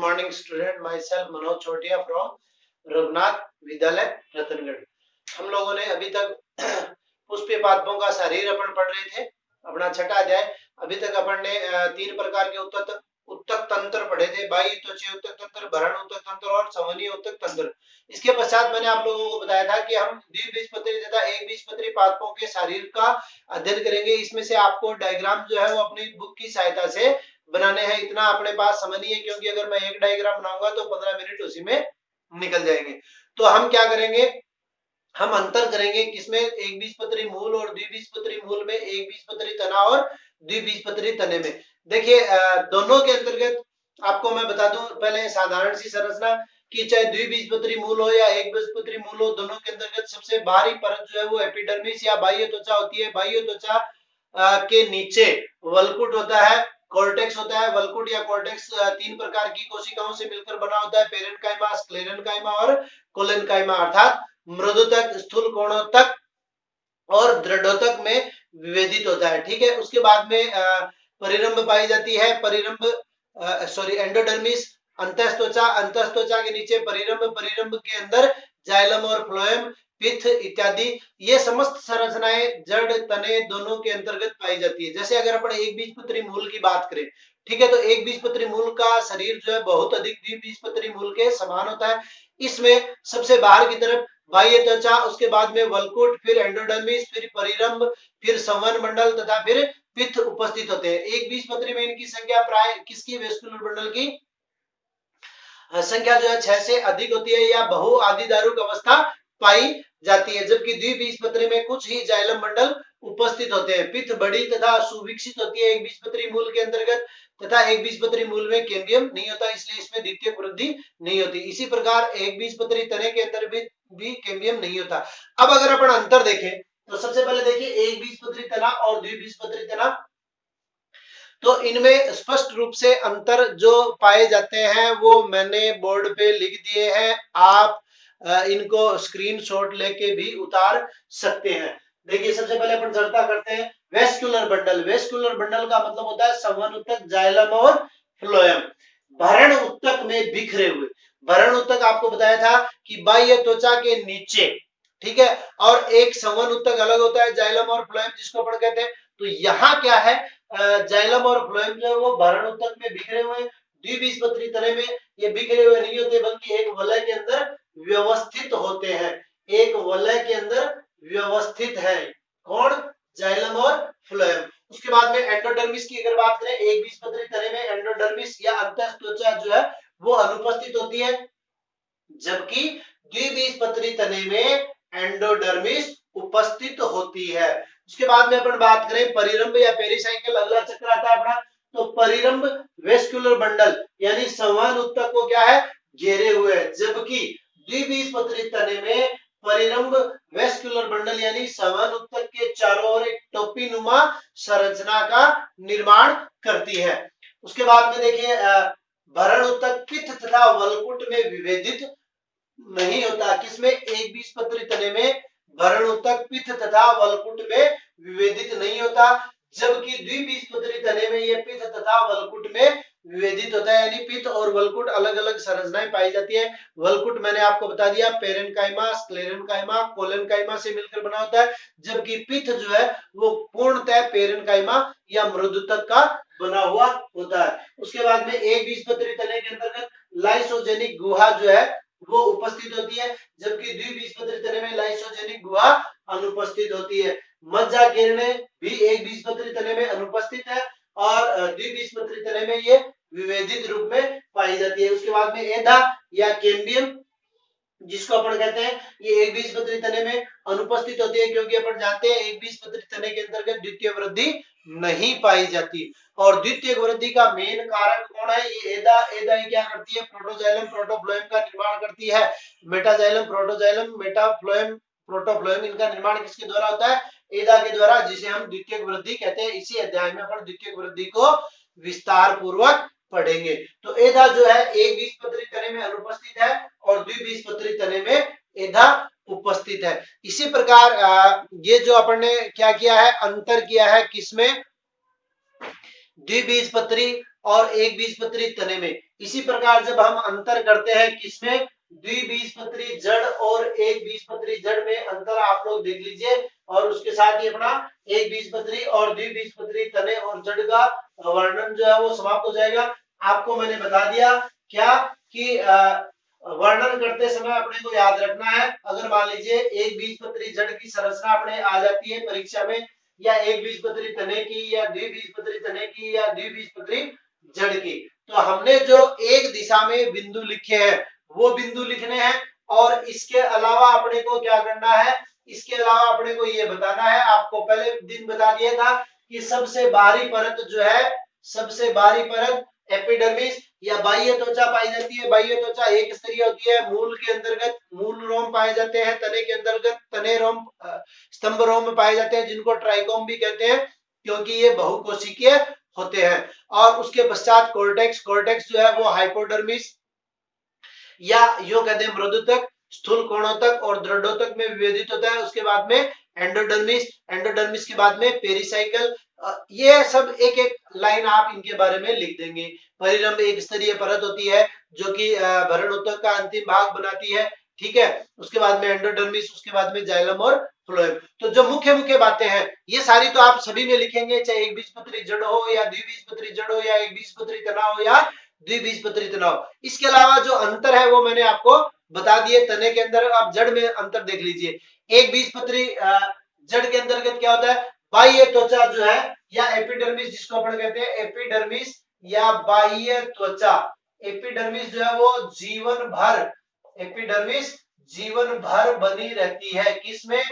morning student, myself Manoj छोटिया from Raghunath विद्यालय रतनगढ़। हम लोगों ने अभी तक पुष्पीय पादपों का शरीर अपन पढ़ रहे थे, अपना छठा अध्याय। अभी तक अपन ने तीन प्रकार के उत्तक तंत्र पढ़े थे, बाह्य त्वचीय उत्तक तंत्र, भरण उत्तक तंत्र और संवहनीय उत्तक तंत्र। इसके पश्चात मैंने आप लोगों को बताया था कि हम द्विबीजपत्री तथा एकबीजपत्री पादपों के शरीर का अध्ययन करेंगे। इसमें से आपको डायग्राम जो है वो अपनी बुक की सहायता से बनाने हैं। इतना अपने पास समझिए, क्योंकि अगर मैं एक डायग्राम बनाऊंगा तो 15 मिनट उसी में निकल जाएंगे। तो हम क्या करेंगे, हम अंतर करेंगे किसमें, एक बीजपत्री मूल और द्विबीजपत्री मूल में, एक बीजपत्री तना और द्विबीजपत्री तने में। देखिए दोनों के अंतर्गत आपको मैं बता दूं पहले साधारण सी संरचना कि चाहे द्विबीजपत्री मूल हो या एक बीजपत्री मूल हो, दोनों के अंतर्गत सबसे बाहरी परत जो है वो एपिडर्मिस या बाह्य त्वचा होती है। बाह्य त्वचा के नीचे वल्कुट होता है, कॉर्टेक्स होता है। वल्कुट या कॉर्टेक्स तीन प्रकार की कोशिकाओं से मिलकर बना होता है, पेरेन्काइमा, स्क्लेरेन्काइमा और कोलेन्काइमा, अर्थात मृदुतक, स्थूल कोणोतक और दृढ़ोतक में विभेदित होता है। ठीक है, उसके बाद में परिरंभ पाई जाती है। परिरंभ एंडोडर्मिस, अंतःत्वचा, अंतःत्वचा के नीचे परिरंभ, परिरंभ के अंदर जाइलम और फ्लोएम, पित्त इत्यादि। ये समस्त संरचनाएं जड़ तने दोनों के अंतर्गत पाई जाती है। जैसे अगर अपन एक बीजपत्री मूल की बात करें, ठीक है, तो एक बीजपत्री मूल का शरीर जो है बहुत अधिक द्विबीजपत्री मूल के समान होता है। इसमें सबसे बाहर की तरफ बाह्य त्वचा, उसके बाद में वल्कुट, फिर एंडोडर्मिस, फिर परिरंभ, फिर संवहन मंडल तथा फिर पित्त उपस्थित होते हैं। एक बीजपत्री में इनकी संख्या प्राय किसकी, वेस्कुलर बंडल की संख्या जो है 6 से अधिक होती है या बहु आदिदारुक अवस्था पाई जाती है, जबकि द्विबीजपत्री में कुछ ही जाइलम मंडल उपस्थित होते हैं। पित्त बड़ी तथा सुविकसित होती है एक बीजपत्री मूल के अंतर्गत, तथा एक बीजपत्री मूल में कैम्बियम नहीं होता, इसलिए इसमें द्वितीयक वृद्धि नहीं होती। इसी प्रकार एक बीजपत्री तने के अंदर भी कैम्बियम नहीं होता। अब अगर अपन अंतर देखें तो सबसे पहले देखिए एक बीजपत्री तना और द्विबीजपत्री तना, तो इनमें स्पष्ट रूप से अंतर जो पाए जाते हैं वो मैंने बोर्ड पे लिख दिए हैं। आप इनको स्क्रीनशॉट लेके भी उतार सकते हैं। देखिए सबसे पहले अपन चर्चा करते हैं वेस्कुलर बंडल। वेस्कुलर बंडल का मतलब होता है संवहन उत्तक, जाइलम और फ्लोएम। भरण उत्तक में बिखरे हुए, भरण उत्तक आपको बताया था कि बाह्य त्वचा के नीचे, ठीक है, और एक संवहन उत्तक अलग होता है, जाइलम और फ्लोएम, जिसको अपन कहते हैं। तो यहाँ क्या है, जाइलम और फ्लोएम जो है वो भरण उत्तक में बिखरे हुए। द्विबीजपत्री तने में ये बिखरे हुए नहीं होते, बल्कि एक वलय के अंदर व्यवस्थित होते हैं। एक वलय के अंदर व्यवस्थित है कौन, जाइलम और फ्लोएम। उसके बाद में एंडोडर्मिस की अगर बात करें, एक बीजपत्री तने में एंडोडर्मिस या अंतःत्वचा जो है वो अनुपस्थित होती है, जबकि द्विबीजपत्री तने में एंडोडर्मिस उपस्थित होती है। उसके बाद में अपन बात करें परिरंभ या पेरिसाइकिल, अगला चक्र आता है अपना। तो परिरंभ वेस्कुलर बंडल यानी संवहन उत्तक को क्या है, घेरे हुए है, जबकि द्विबीजपत्री तने में परिरंभ वेस्कुलर बंडल यानी संवहन उत्तक के चारों ओर एक टोपीनुमा संरचना का निर्माण करती है। उसके बाद में देखिए भरण उत्तक पित्त तथा वल्कुट में विभेदित नहीं होता। किसमें, एक बीजपत्री तने में भरण उत्तक पित्त तथा वल्कुट में विभेदित नहीं होता, जबकि द्विबीजपत्री तने में ये पित्त तथा वल्कुट में विभेदित होता है, यानी पित्त और वल्कुट अलग अलग संरचनाएं पाई जाती है। वल्कुट मैंने आपको बता दिया पेरेन्काइमा, स्क्लेरेन्काइमा, कोलेन्काइमा से मिलकर बना होता है, जबकि पित्त जो है वो पूर्णतः पेरेन्काइमा या मृदुतक का बना हुआ होता है। उसके बाद में एक बीजपत्री तने के अंतर्गत लाइसोजेनिक गुहा जो है वो उपस्थित होती है, जबकि द्विबीजपत्री तने में लाइसोजेनिक गुहा अनुपस्थित होती है। मज्जा किरणें भी एक बीजपत्री तने में अनुपस्थित है और द्विबीजपत्री तने में ये विभेदित रूप में पाई जाती है। उसके बाद में एधा या कैम्बियम जिसको अपन कहते हैं, ये एक बीजपत्री तने में अनुपस्थित होती है, क्योंकि अपन जानते हैं एक बीजपत्री तने के अंतर्गत द्वितीय वृद्धि नहीं पाई जाती। और द्वितीय वृद्धि का मेन कारक कौन है, ये एदा। एदा ही क्या करती है, प्रोटोजाइलम प्रोटोफ्लोएम का निर्माण करती है। मेटाजाइलम प्रोटोजाइलम मेटाफ्लोएम प्रोटोफ्लोएम, इनका निर्माण किसके द्वारा होता है, एदा के द्वारा, जिसे हम द्वितीय वृद्धि कहते हैं। इसी अध्याय में अपन द्वितीय वृद्धि को विस्तार पूर्वक पढ़ेंगे। तो एदा जो है एक बीजपत्री तने में अनुपस्थित है और द्विबीजपत्री तने में एदा उपस्थित है। इसी प्रकार ये जो अपन ने क्या किया है, अंतर किया है किसमें, द्विबीजपत्री और एक बीजपत्री तने में। इसी प्रकार जब हम अंतर करते हैं किसमें, द्विबीजपत्री जड़ और एक बीजपत्री जड़ में अंतर आप लोग देख लीजिए, और उसके साथ ही अपना एक बीजपत्री और द्विबीजपत्री तने और जड़ का वर्णन जो है वो समाप्त हो जाएगा। आपको मैंने बता दिया क्या कि वर्णन करते समय अपने को याद रखना है, अगर मान लीजिए एक बीजपत्री जड़ की संरचना अपने आ जाती है परीक्षा में, या एक बीजपत्री तने की, या द्विबीजपत्री तने की, या द्विबीजपत्री जड़ की, तो हमने जो एक दिशा में बिंदु लिखे हैं वो बिंदु लिखने हैं, और इसके अलावा अपने को क्या करना है, इसके अलावा अपने को ये बताना है, आपको पहले दिन बता दिया था कि सबसे बाहरी परत जो है, सबसे बाहरी परत एपिडर्मिस या बाह्य त्वचा पाई जाती है। बाह्य त्वचा एक स्तरीय होती है, मूल के अंतर्गत मूल रोम पाए जाते हैं, तने के अंतर्गत तने रोम, स्तंभ रोम में पाए जाते हैं, जिनको ट्राइकोम भी कहते हैं क्योंकि ये बहुकोशिकीय होते हैं। और उसके पश्चात कोर्टेक्स, कोर्टेक्स जो है वो हाइपोडर्मिस या यो कहते हैं मृदुतक, स्थूल कोणोतक और दृढ़ोतक में विभेदित होता है। उसके बाद में एंडोडर्मिस, एंडोडर्मिस के बाद में पेरिसाइकल। ये सब एक एक लाइन आप इनके बारे में लिख देंगे। परिरंभ एक स्तरीय परत होती है जो कि भरणोत्तक का अंतिम भाग बनाती है, ठीक है। उसके बाद में एंडोडर्मिस, उसके बाद में जाइलम और फ्लोएम। तो जो मुख्य मुख्य बातें हैं ये सारी तो आप सभी में लिखेंगे, चाहे एक बीजपत्री जड़ हो या द्विबीजपत्री जड़ हो या एक बीजपत्री तना हो या द्विबीजपत्री तना हो। इसके अलावा जो अंतर है वो मैंने आपको बता दिए। तने के अंदर आप जड़ में अंतर देख लीजिए। एक बीजपत्री जड़ के अंतर्गत क्या होता है, बाह्य त्वचा जो है या एपिडर्मिस, जिसको अपन कहते हैं एपिडर्मिस या बाह्य त्वचा, एपिडर्मिस जो है वो जीवन भर, एपिडर्मिस जीवन भर बनी रहती है किसमें,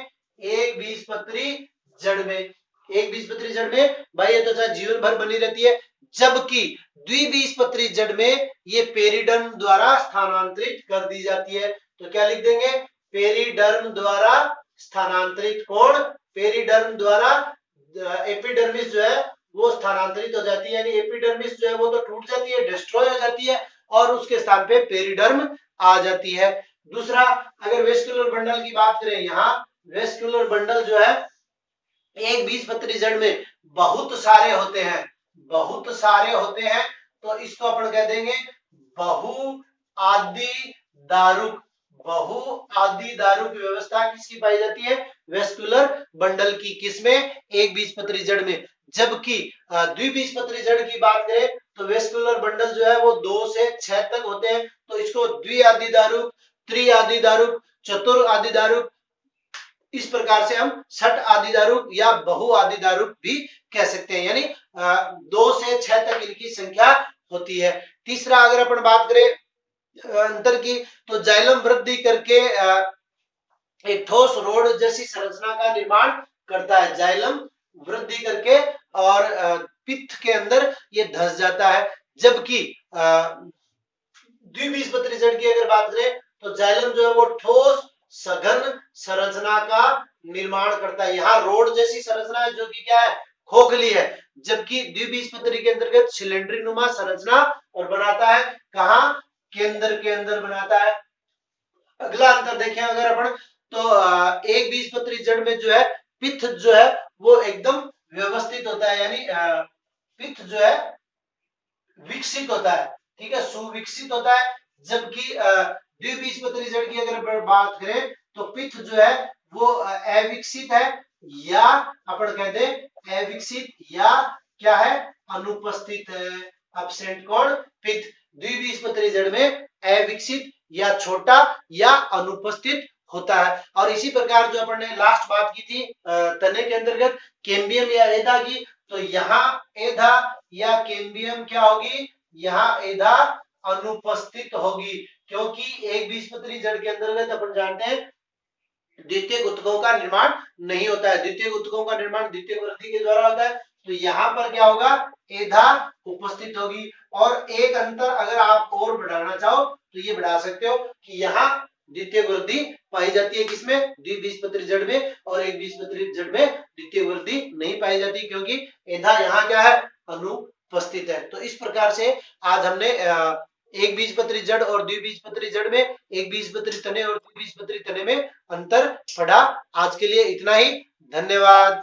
एक बीजपत्री जड़ में। एक बीजपत्री जड़ में बाह्य त्वचा जीवन भर बनी रहती है, जबकि द्विबीजपत्री जड़ में ये पेरिडर्म द्वारा स्थानांतरित कर दी जाती है। तो क्या लिख देंगे, पेरिडर्म द्वारा स्थानांतरित। कौन, पेरिडर्म द्वारा एपिडर्मिस जो है वो स्थानांतरित हो जाती है, यानी एपिडर्मिस जो है वो तो टूट जाती है, डिस्ट्रॉय हो जाती है, और उसके स्थान पे पेरिडर्म आ जाती है। दूसरा, अगर वेस्कुलर बंडल की बात करें, यहाँ वेस्कुलर बंडल जो है एक बीजपत्री जड़ में बहुत सारे होते हैं, बहुत सारे होते हैं, तो इसको अपन कह देंगे बहुआदि दारुक। बहुआदि दारुक व्यवस्था किसकी पाई जाती है, वेस्कुलर बंडल की, किसमें, एक बीजपत्री जड़ में। जबकि द्विबीजपत्री जड़ की बात करें तो वेस्कुलर बंडल जो है वो 2 से 6 तक होते हैं, तो इसको द्विआदि दारुक, त्रिआदि दारुक, चतुर्आदि दारुक, इस प्रकार से हम षट आदि दारुक या बहुआदि दारुक भी कह सकते हैं, यानी 2 से 6 तक इनकी संख्या होती है। तीसरा, अगर अपन बात करें अंतर की, तो जाइलम वृद्धि करके एक ठोस रोड जैसी संरचना का निर्माण करता है, जाइलम वृद्धि करके, और पित्त के अंदर ये धंस जाता है। जबकि द्विबीजपत्री जड़ की अगर बात करें तो जाइलम जो है वो ठोस सघन संरचना का निर्माण करता है। यहाँ रोड जैसी संरचना है जो कि क्या है, खोखली है, जबकि द्विबीजपत्री के अंतर्गत सिलेंडरी नुमा संरचना और बनाता है, कहाँ, केंद्र के अंदर बनाता है। अगला अंतर देखें अगर अपन, तो एक बीजपत्री जड़ में जो है पित्त जो है वो एकदम व्यवस्थित होता है, यानी पित्त जो है विकसित होता है, ठीक है, सुविकसित होता है। जबकि द्विबीजपत्री जड़ की अगर बात करें तो पित्त जो है वो अविकसित है, या अपन कहते हैं अविकसित, या क्या है, अनुपस्थित है, एब्सेंट। कौन, पित्त। द्विबीजपत्री जड़ में अविकसित या छोटा या अनुपस्थित होता है। और इसी प्रकार जो अपन ने लास्ट बात की थी तने के अंतर्गत कैम्बियम या एधा की, तो यहाँ एधा या कैम्बियम क्या होगी, यहाँ एधा अनुपस्थित होगी, क्योंकि एक बीजपत्री जड़ के अंतर्गत अपन जानते हैं द्वितीय ऊतकों का निर्माण नहीं होता है, द्वितीय ऊतकों का निर्माण द्वितीय वृद्धि के द्वारा होता है। तो यहाँ पर क्या होगा, एधा उपस्थित होगी। और एक अंतर अगर आप और बढ़ाना चाहो तो ये बढ़ा सकते हो कि यहाँ द्वितीय वृद्धि पाई जाती है, किसमें, द्विबीजपत्री जड़ में, और एक बीजपत्री जड़ में द्वितीय वृद्धि नहीं पाई जाती, क्योंकि एधा यहाँ क्या है, अनुपस्थित है। तो इस प्रकार से आज हमने एक बीजपत्री जड़ और द्विबीजपत्री जड़ में, एक बीजपत्री तने और द्विबीजपत्री तने में अंतर पढ़ा। आज के लिए इतना ही, धन्यवाद।